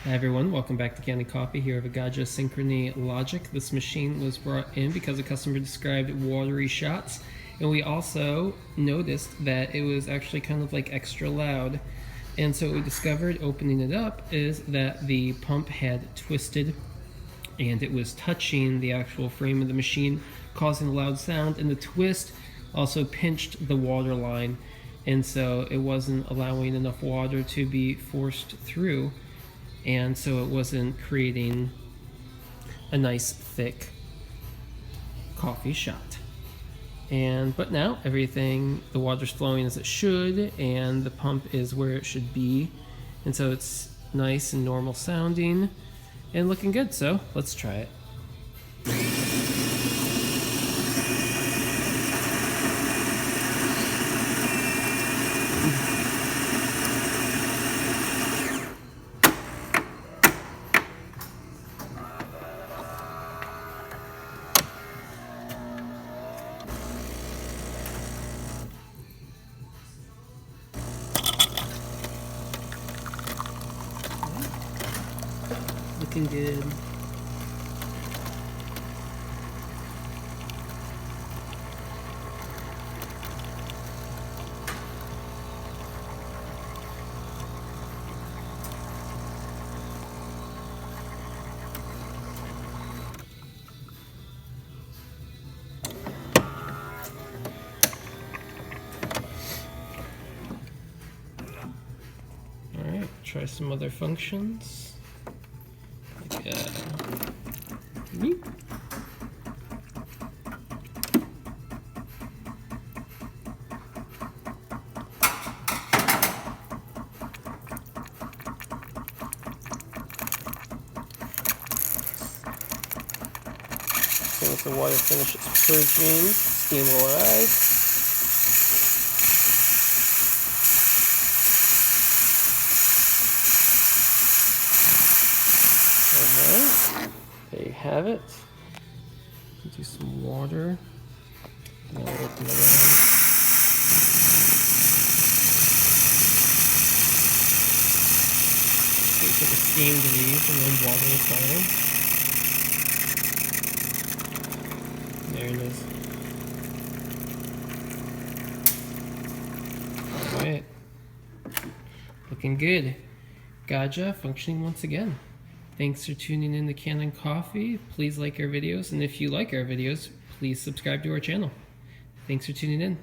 Hi everyone, welcome back to Kanen Coffee here with Gaggia Synchrony Logic. This machine was brought in because a customer described watery shots, and we also noticed that it was actually kind of like extra loud. And so what we discovered opening it up is that the pump had twisted and it was touching the actual frame of the machine, causing a loud sound, and the twist also pinched the water line, and so it wasn't allowing enough water to be forced through, and so it wasn't creating a nice thick coffee shot. But now everything, the water's flowing as it should, and the pump is where it should be, and so it's nice and normal sounding and looking good. So let's try it. Looking good. All right, try some other functions. So once the water finishes purging, steam will rise. Alright, there you have it. Do some water. Now open it around. Wait for the steam to leave and then water will follow. There it is. Alright. Looking good. Gaggia functioning once again. Thanks for tuning in to Kanen Coffee. Please like our videos, and if you like our videos, please subscribe to our channel. Thanks for tuning in.